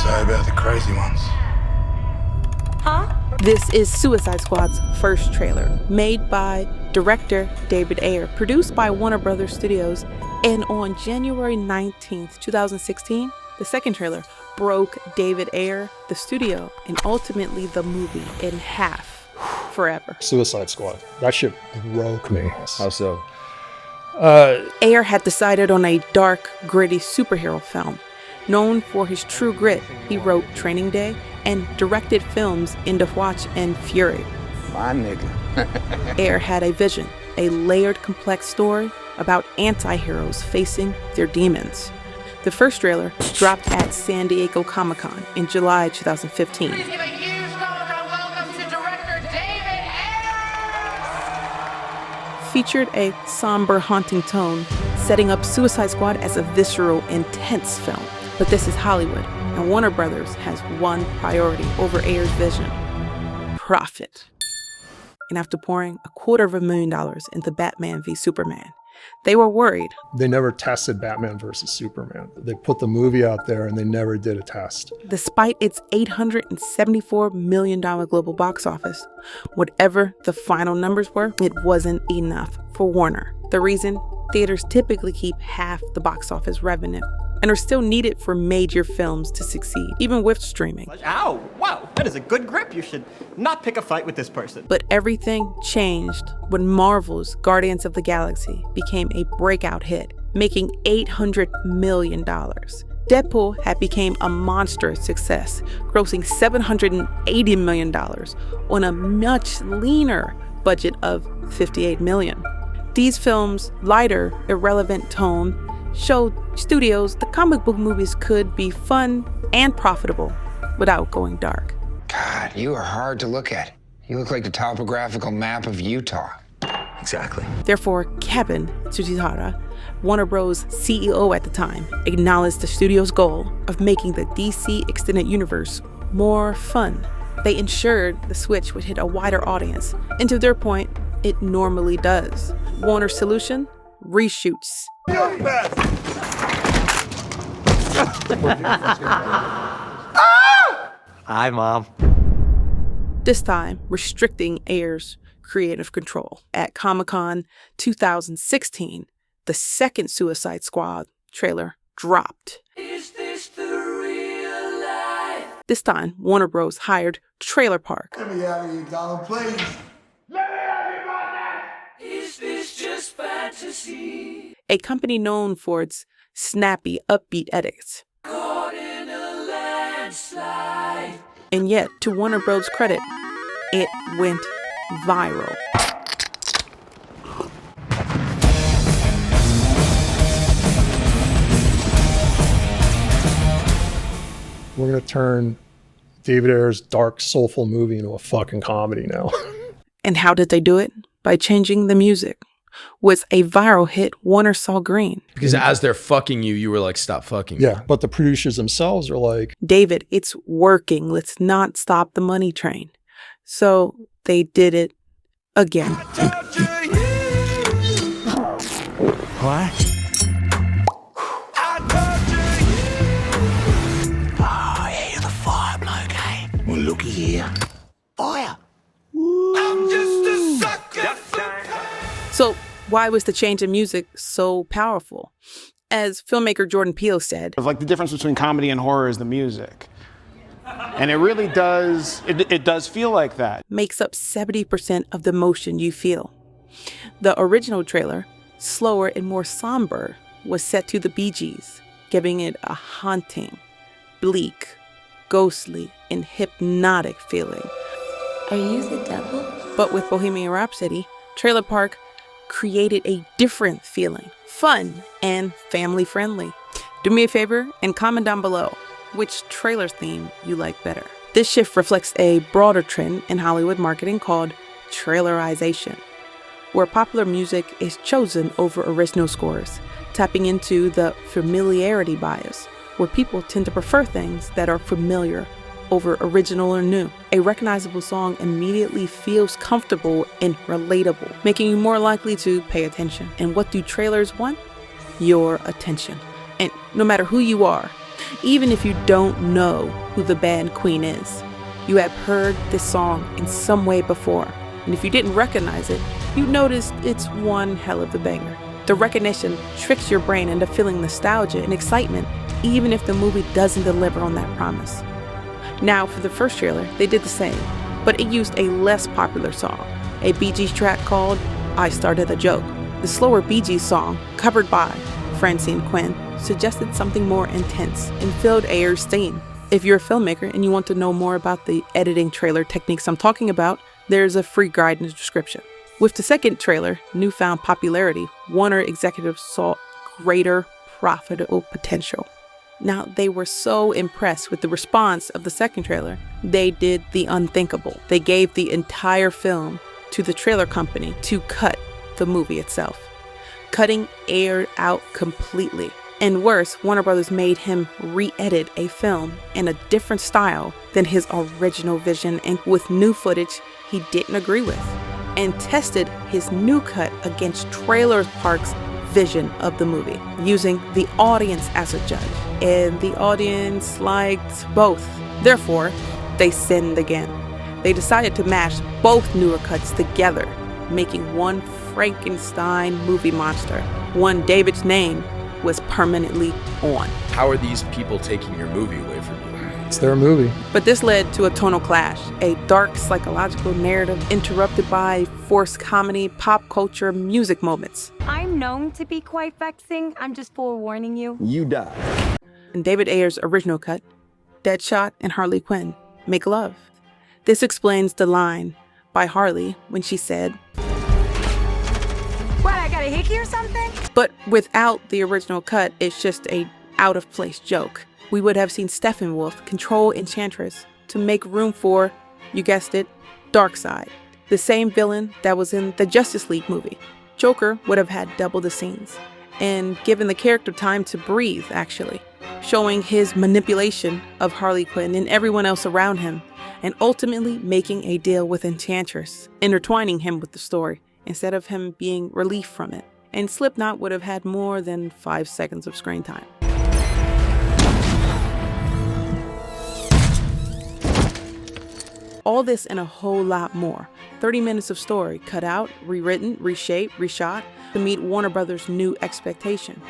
say about the crazy ones? Huh? This is Suicide Squad's first trailer, made by director David Ayer, produced by Warner Brothers Studios, and on January 19th, 2016, the second trailer broke David Ayer, the studio, and ultimately the movie in half forever. Suicide Squad. That shit broke me. How so? Ayer had decided on a dark, gritty superhero film. Known for his true grit, he wrote Training Day and directed films End of Watch and Fury. My nigga. Ayer had a vision, a layered, complex story about anti-heroes facing their demons. The first trailer dropped at San Diego Comic-Con in July 2015. Please give a huge welcome to director David Ayer. Featured a somber, haunting tone, setting up Suicide Squad as a visceral, intense film. But this is Hollywood, and Warner Brothers has one priority over Ayer's vision: profit. And after pouring $250,000 into Batman v Superman, they were worried. They never tested Batman versus Superman. They put the movie out there and they never did a test. Despite its $874 million global box office, whatever the final numbers were, it wasn't enough for Warner. The reason? Theaters typically keep half the box office revenue and are still needed for major films to succeed, even with streaming. Ow! Wow, that is a good grip. You should not pick a fight with this person. But everything changed when Marvel's Guardians of the Galaxy became a breakout hit, making $800 million. Deadpool had become a monstrous success, grossing $780 million on a much leaner budget of $58 million. These films' lighter, irrelevant tone showed studios the comic book movies could be fun and profitable without going dark. God, you are hard to look at. You look like the topographical map of Utah. Exactly. Therefore, Kevin Tsujihara, Warner Bros. CEO at the time, acknowledged the studio's goal of making the DC Extended Universe more fun. They ensured the switch would hit a wider audience, and to their point, it normally does. Warner's solution? Reshoots. Hi, Mom. This time, restricting Ayer's creative control. At Comic-Con 2016, the second Suicide Squad trailer dropped. Is this the real life? This time, Warner Bros. Hired Trailer Park. Let me out of here, Donald, please. Is this just fantasy? A company known for its snappy, upbeat edits. Caught in a landslide. And yet, to Warner Bros.' credit, it went viral. We're going to turn David Ayer's dark, soulful movie into a fucking comedy now. And how did they do it? By changing the music. Was a viral hit, Warner saw green. Because as they're fucking you, you were like, stop fucking me. Yeah, but the producers themselves are like, David, it's working. Let's not stop the money train. So they did it again. What? Oh, yeah, you're the fire bloke, eh? Well, looky here. Fire! I'm just a sucker for So why was the change in music so powerful? As filmmaker Jordan Peele said, Like the difference between comedy and horror is the music. And it really does, it does feel like that. makes up 70% of the emotion you feel. The original trailer, slower and more somber, was set to the Bee Gees, giving it a haunting, bleak, ghostly, and hypnotic feeling. Are you the devil? But with Bohemian Rhapsody, Trailer Park created a different feeling, fun and family-friendly. Do me a favor and comment down below which trailer theme you like better. This shift reflects a broader trend in Hollywood marketing called trailerization, where popular music is chosen over original scores, tapping into the familiarity bias, where people tend to prefer things that are familiar over original or new. A recognizable song immediately feels comfortable and relatable, making you more likely to pay attention. And what do trailers want? Your attention. And no matter who you are, Even if you don't know who the band Queen is, you have heard this song in some way before. And if you didn't recognize it, you noticed it's one hell of a banger. The recognition tricks your brain into feeling nostalgia and excitement, even if the movie doesn't deliver on that promise. Now, for the first trailer, they did the same, but it used a less popular song, a Bee Gees track called I Started a Joke. The slower Bee Gees song, covered by Francine Quinn, suggested something more intense and filled Ayer's theme. If you're a filmmaker and you want to know more about the editing trailer techniques I'm talking about, there's a free guide in the description. With the second trailer, newfound popularity, Warner executives saw greater profitable potential. Now, they were so impressed with the response of the second trailer, they did the unthinkable. They gave the entire film to the trailer company to cut the movie itself, cutting Ayer out completely. And worse, Warner Brothers made him re-edit a film in a different style than his original vision and with new footage he didn't agree with, and tested his new cut against Trailer Park's vision of the movie, using the audience as a judge. And the audience liked both. Therefore, they sinned again. They decided to mash both newer cuts together, making one Frankenstein movie monster, one David's name was permanently on. How are these people taking your movie away from you? It's their movie. But this led to a tonal clash, a dark psychological narrative interrupted by forced comedy, pop culture, music moments. I'm known to be quite vexing. I'm just forewarning you. You die. In David Ayer's original cut, Deadshot and Harley Quinn make love. This explains the line by Harley when she said, What, I got a hickey or something? but without the original cut, it's just a out-of-place joke. We would have seen Steppenwolf control Enchantress to make room for, you guessed it, Darkseid, the same villain that was in the Justice League movie. Joker would have had double the scenes, and given the character time to breathe, actually, showing his manipulation of Harley Quinn and everyone else around him, and ultimately making a deal with Enchantress, intertwining him with the story, instead of him being relief from it. And Slipknot would have had more than 5 seconds of screen time. All this and a whole lot more. 30 minutes of story cut out, rewritten, reshaped, reshot to meet Warner Brothers' new expectation.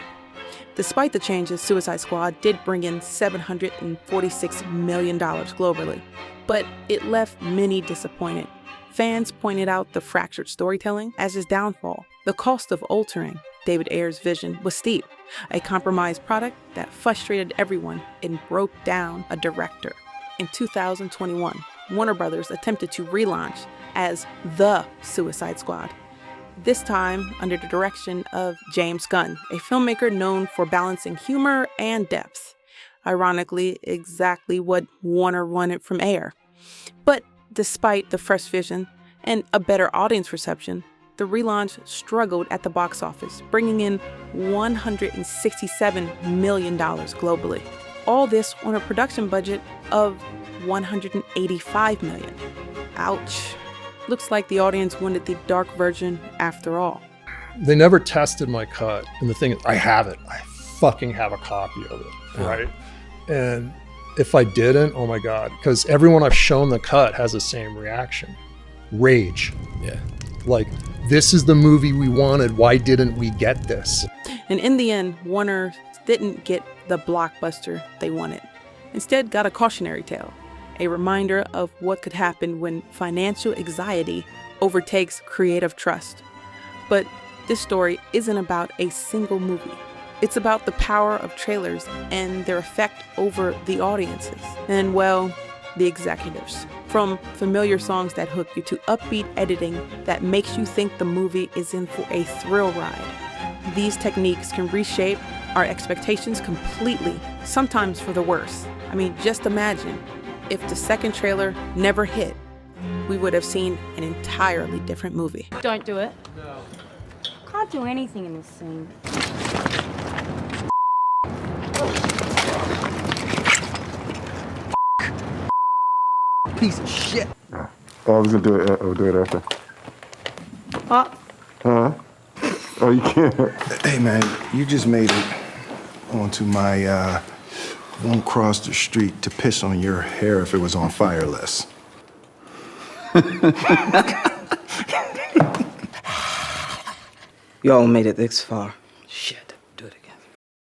Despite the changes, Suicide Squad did bring in $746 million globally, but it left many disappointed. Fans pointed out the fractured storytelling as his downfall. The cost of altering David Ayer's vision was steep, a compromised product that frustrated everyone and broke down a director. In 2021, Warner Brothers attempted to relaunch as The Suicide Squad, this time under the direction of James Gunn, a filmmaker known for balancing humor and depth. Ironically, exactly what Warner wanted from Ayer. But despite the fresh vision and a better audience reception, the relaunch struggled at the box office, bringing in $167 million globally. All this on a production budget of $185 million. Ouch. Looks like the audience wanted the dark version after all. They never tested my cut. And the thing is, I have it. I fucking have a copy of it, right? And if I didn't, oh my God, because everyone I've shown the cut has the same reaction. Rage. Yeah. Like, this is the movie we wanted. Why didn't we get this? And in the end, Warner didn't get the blockbuster they wanted. Instead, got a cautionary tale, a reminder of what could happen when financial anxiety overtakes creative trust. But this story isn't about a single movie. It's about the power of trailers and their effect over the audiences and, well, the executives. From familiar songs that hook you to upbeat editing that makes you think the movie is in for a thrill ride. These techniques can reshape our expectations completely, sometimes for the worse. I mean, just imagine if the second trailer never hit, we would have seen an entirely different movie. Don't do it. Can't do anything in this scene. Piece of shit. Oh, I was gonna do it. I'll do it after. What? Huh? Oh, you can't. Hey man, you just made it onto my won't cross the street to piss on your hair if it was on fire less. Y'all made it this far. Shit.